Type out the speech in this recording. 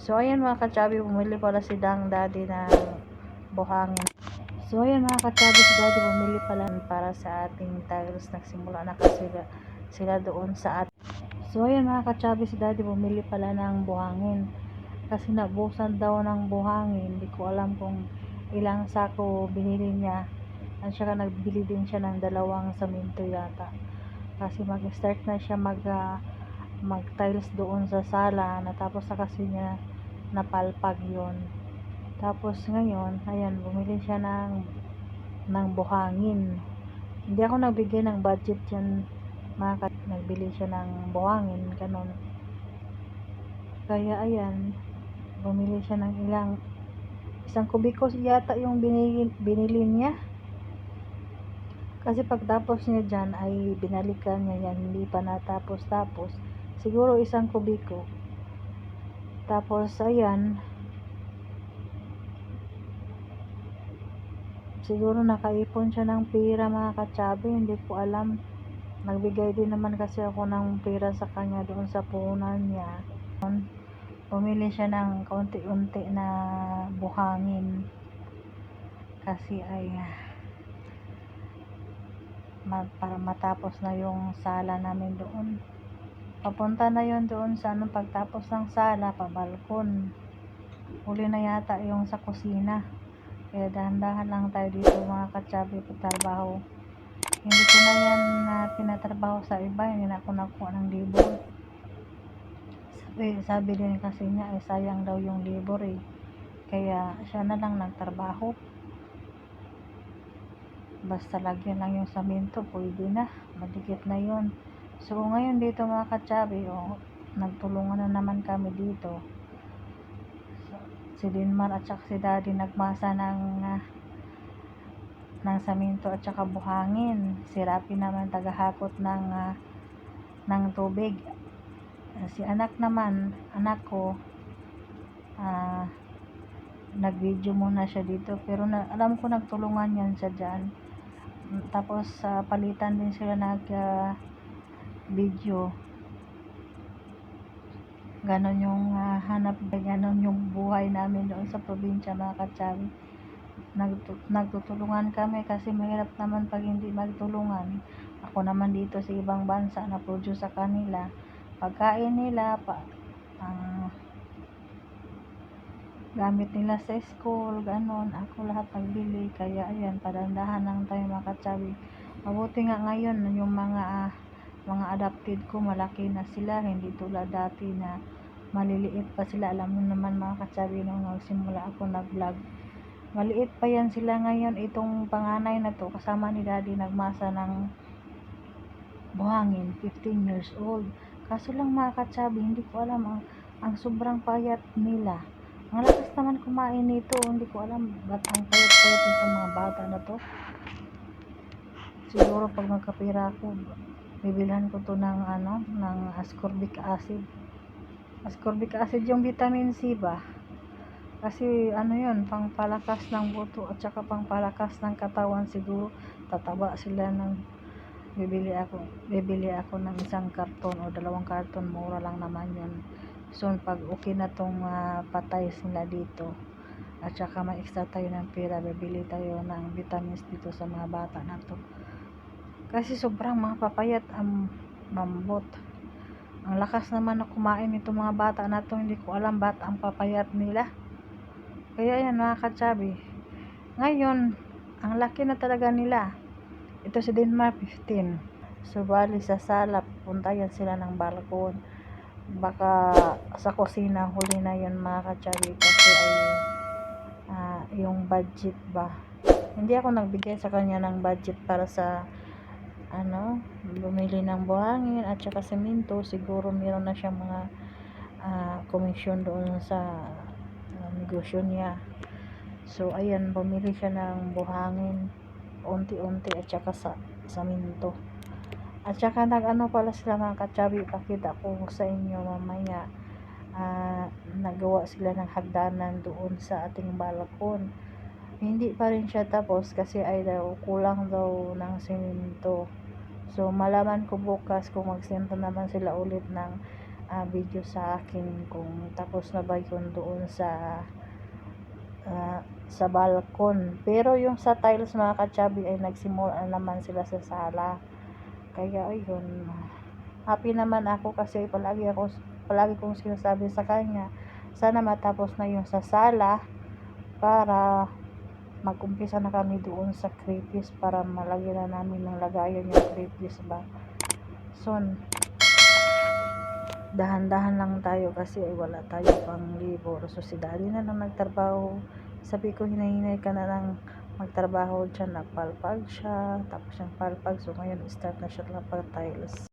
So ayan mga kachabi, bumili pala si Dang Daddy ng buhangin. So ayan mga kachabi, si Daddy bumili pala para sa ating tiles. Nagsimula na kasi sila doon sa ating. So ayan mga kachabi, si Daddy bumili pala ng buhangin kasi nabusan daw ng buhangin. Hindi ko alam kung ilang sako binili niya. At saka nagbili din siya ng 2 samento yata kasi mag-start na siya mag tiles doon sa sala. Natapos na kasi niya napalpag yon. Tapos ngayon ayan, bumili siya ng buhangin. Hindi ako nagbigay ng budget yan nagbili siya ng buhangin kanon. Kaya ayan, bumili siya ng isang kubiko yata yung binili niya. Kasi pagtapos niya dyan ay binalikan niya yan, hindi pa natapos siguro 1 kubiko. Tapos ayan, siguro nakaipon siya ng pera mga katsabi, hindi ko alam. Nagbigay din naman kasi ako ng pera sa kanya doon sa puhunan niya. Bumili siya ng kaunti-unti na buhangin kasi ay para matapos na yung sala namin doon. Papunta na yon doon sa pagtapos ng sala, pabalkon. Huli na yata yung sa kusina. Kaya dahan-dahan lang tayo dito mga katsabi pagtrabaho. Hindi ko na yan pinatrabaho sa iba, hindi na ako nakuha ng libor. Sabi din kasi niya ay sayang daw yung libor kaya siya na lang nagtrabaho. Basta lagyan lang yung samento, pwede na, madikit na yon. So ngayon dito mga katsabi, nagtulungan na naman kami dito. Si Dinmar at saka si Daddy nagmasa ng samento at saka buhangin. Si Rapi naman tagahakot ng tubig. Si anak ko nag-video muna siya dito, pero alam ko nagtulungan yan siya dyan. Tapos palitan din sila video. Ganon yung ganon yung buhay namin doon sa probinsya mga katsabi. Nagtutulungan kami kasi mahirap naman pag hindi magtulungan. Ako naman dito sa ibang bansa na produce sa kanila, pagkain nila gamit nila sa school, ganon, ako lahat nagbili. Kaya ayan, padandahan lang tayo mga katsabi. Mabuti nga ngayon yung mga adopted ko malaki na sila, hindi tulad dati na maliliit pa sila. Alam mo naman mga katsabi, nung nagsimula ako nag-vlog, maliit pa yan sila. Ngayon itong panganay na to kasama ni Daddy nagmasa ng buhangin, 15 years old. Kaso lang mga katsabi, hindi ko alam ang sobrang payat nila. Ang lakas naman kumain nito, hindi ko alam ba't ang payat-payat nitong mga bata na to. Siguro pag magkapira ako, bibilhan ko to ng ascorbic acid. Ascorbic acid yung vitamin C ba? Kasi yun, pangpalakas ng buto at saka pangpalakas ng katawan. Siguro tataba sila bibili ako ng 1 karton o 2 karton, mura lang naman yun. So pag okay na tong patay sila dito at saka may extra tayo ng pera, bibili tayo ng vitamins dito sa mga bata na to. Kasi sobrang mga papayat ang mambot. Ang lakas naman na kumain itong mga bata na to, hindi ko alam ba't ang papayat nila. Kaya yan mga katsabi, ngayon ang laki na talaga nila. Ito si Denmark 15. So bali sa sala, punta yan sila ng balkon. Baka sa kusina huli na yun mga katsabi kasi ay yung budget ba. Hindi ako nagbigay sa kanya ng budget para sa bumili ng buhangin at saka semento. Siguro meron na siyang mga komisyon doon sa negosyo niya. So ayan, bumili siya ng buhangin unti-unti at saka sa semento. At saka pala sila mga katsabi, pakita ko sa inyo mamaya. Nagawa sila ng hagdanan doon sa ating balkon. Hindi pa rin siya tapos kasi ay kulang daw ng semento. So malaman ko bukas kung magsemento naman sila ulit ng video sa akin kung tapos na ba yun doon sa balkon. Pero yung sa tiles mga kachabi ay nagsimula naman sila sa sala. Kaya ayun, happy naman ako kasi palagi kong sinasabi sa kanya, sana matapos na yung sa sala para mag-umpisa na kami doon sa creepies para malagyan na namin ng lagayan yung creepies ba. So, dahan-dahan lang tayo kasi wala tayo pang libor. So, si daddy na lang nagtrabaho. Sabi ko, hinahinay ka na lang magtrabaho dyan. Napalpag siya. Tapos yung palpag. So, ngayon, start na siya lang pag tiles.